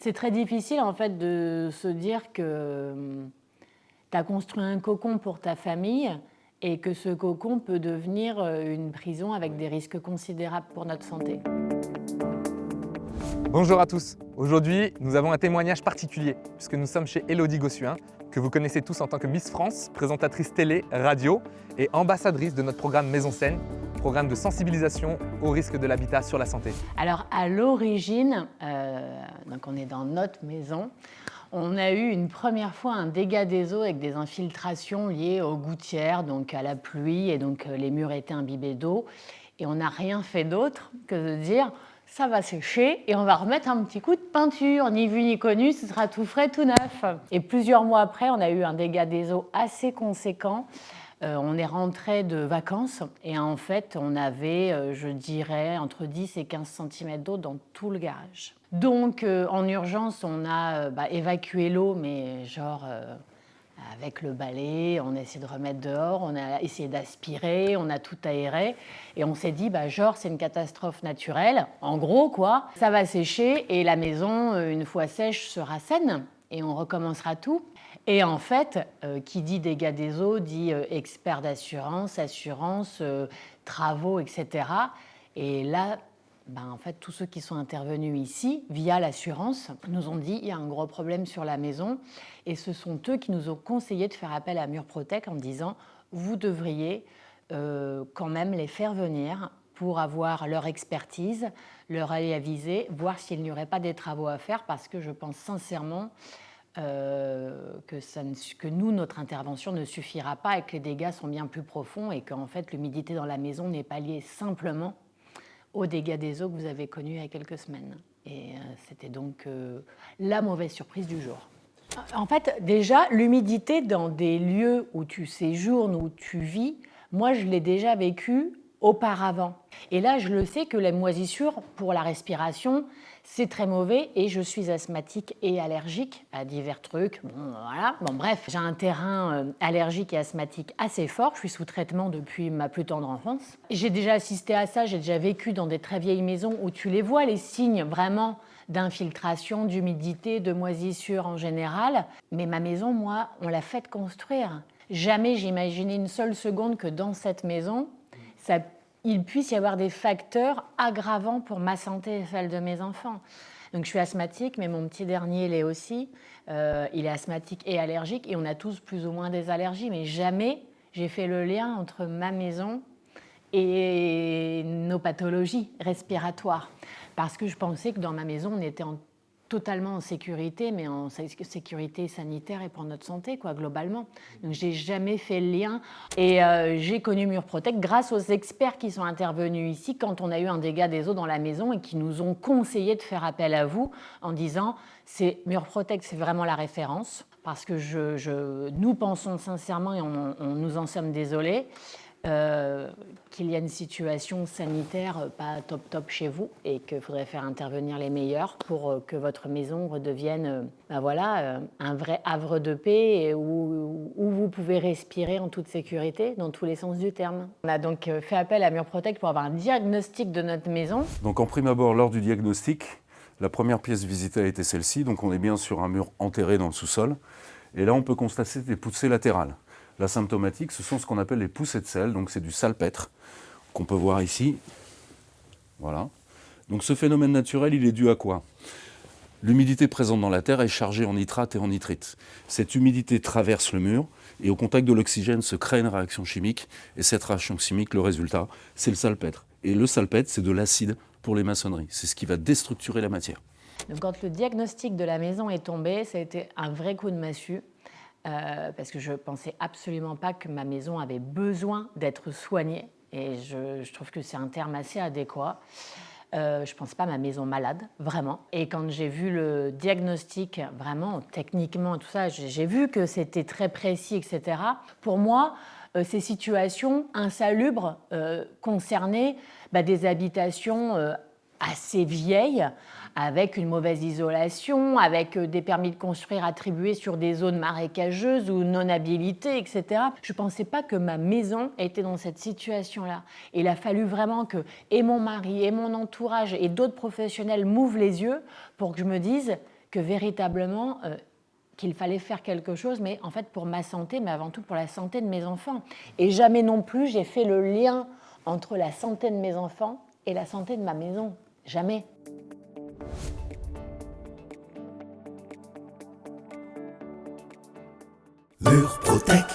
C'est très difficile en fait de se dire que tu as construit un cocon pour ta famille et que ce cocon peut devenir une prison avec des risques considérables pour notre santé. Bonjour à tous. Aujourd'hui, nous avons un témoignage particulier puisque nous sommes chez Élodie Gossuin, que vous connaissez tous en tant que Miss France, présentatrice télé, radio et ambassadrice de notre programme Maison Saine, programme de sensibilisation au risque de l'habitat sur la santé. Alors à l'origine, donc on est dans notre maison, on a eu une première fois un dégât des eaux avec des infiltrations liées aux gouttières, donc à la pluie, et donc les murs étaient imbibés d'eau. Et on n'a rien fait d'autre que de dire ça va sécher et on va remettre un petit coup de peinture, ni vu ni connu, ce sera tout frais, tout neuf. Et plusieurs mois après, on a eu un dégât des eaux assez conséquent. On est rentré de vacances et en fait, on avait, je dirais, entre 10 et 15 cm d'eau dans tout le garage. Donc, en urgence, on a évacué l'eau, mais genre avec le balai, on a essayé de remettre dehors, on a essayé d'aspirer, on a tout aéré et on s'est dit, genre, c'est une catastrophe naturelle. En gros, quoi, ça va sécher et la maison, une fois sèche, sera saine et on recommencera tout. Et en fait, qui dit dégâts des eaux dit expert d'assurance, assurance, travaux, etc. Et là, en fait, tous ceux qui sont intervenus ici, via l'assurance, nous ont dit il y a un gros problème sur la maison. Et ce sont eux qui nous ont conseillé de faire appel à Murprotec en disant vous devriez quand même les faire venir pour avoir leur expertise, leur aller aviser, voir s'il n'y aurait pas des travaux à faire, parce que je pense sincèrement que nous, notre intervention ne suffira pas et que les dégâts sont bien plus profonds et qu'en fait, l'humidité dans la maison n'est pas liée simplement aux dégâts des eaux que vous avez connus il y a quelques semaines. Et c'était donc la mauvaise surprise du jour. En fait, déjà, l'humidité dans des lieux où tu séjournes, où tu vis, moi, je l'ai déjà vécu auparavant. Et là, je le sais que les moisissures pour la respiration, c'est très mauvais et je suis asthmatique et allergique à divers trucs. Bref, j'ai un terrain allergique et asthmatique assez fort. Je suis sous traitement depuis ma plus tendre enfance. J'ai déjà assisté à ça, j'ai déjà vécu dans des très vieilles maisons où tu les vois, les signes vraiment d'infiltration, d'humidité, de moisissure en général. Mais ma maison, moi, on l'a faite construire. Jamais j'imaginais une seule seconde que dans cette maison, il puisse y avoir des facteurs aggravants pour ma santé et celle de mes enfants. Donc je suis asthmatique, mais mon petit dernier l'est aussi. Il est asthmatique et allergique, et on a tous plus ou moins des allergies, mais jamais j'ai fait le lien entre ma maison et nos pathologies respiratoires. Parce que je pensais que dans ma maison, on était totalement en sécurité, mais en sécurité sanitaire et pour notre santé, quoi, globalement. Donc, j'ai jamais fait le lien. Et j'ai connu Murprotec grâce aux experts qui sont intervenus ici quand on a eu un dégât des eaux dans la maison et qui nous ont conseillé de faire appel à vous en disant Murprotec, c'est vraiment la référence, parce que nous pensons sincèrement, et nous en sommes désolés, qu'il y a une situation sanitaire pas top chez vous et qu'il faudrait faire intervenir les meilleurs pour que votre maison redevienne un vrai havre de paix où vous pouvez respirer en toute sécurité dans tous les sens du terme. On a donc fait appel à Murprotec pour avoir un diagnostic de notre maison. Donc en prime abord, lors du diagnostic, la première pièce visitée a été celle-ci, donc on est bien sur un mur enterré dans le sous-sol. Et là, on peut constater des poussées latérales. La symptomatique, ce sont ce qu'on appelle les poussées de sel, donc c'est du salpêtre qu'on peut voir ici. Voilà. Donc ce phénomène naturel, il est dû à quoi? L'humidité présente dans la terre est chargée en nitrate et en nitrite. Cette humidité traverse le mur et au contact de l'oxygène se crée une réaction chimique. Et cette réaction chimique, le résultat, c'est le salpêtre. Et le salpêtre, c'est de l'acide pour les maçonneries. C'est ce qui va déstructurer la matière. Donc, quand le diagnostic de la maison est tombé, ça a été un vrai coup de massue. Parce que je ne pensais absolument pas que ma maison avait besoin d'être soignée. Et je trouve que c'est un terme assez adéquat. Je ne pense pas à ma maison malade, vraiment. Et quand j'ai vu le diagnostic, vraiment, techniquement, tout ça, j'ai vu que c'était très précis, etc. Pour moi, ces situations insalubres concernaient des habitations assez vieilles, avec une mauvaise isolation, avec des permis de construire attribués sur des zones marécageuses ou non-habilitées, etc. Je ne pensais pas que ma maison était dans cette situation-là. Et il a fallu vraiment que et mon mari, et mon entourage, et d'autres professionnels m'ouvrent les yeux pour que je me dise que véritablement qu'il fallait faire quelque chose, mais en fait pour ma santé, mais avant tout pour la santé de mes enfants. Et jamais non plus j'ai fait le lien entre la santé de mes enfants et la santé de ma maison. Jamais. Mur Protect.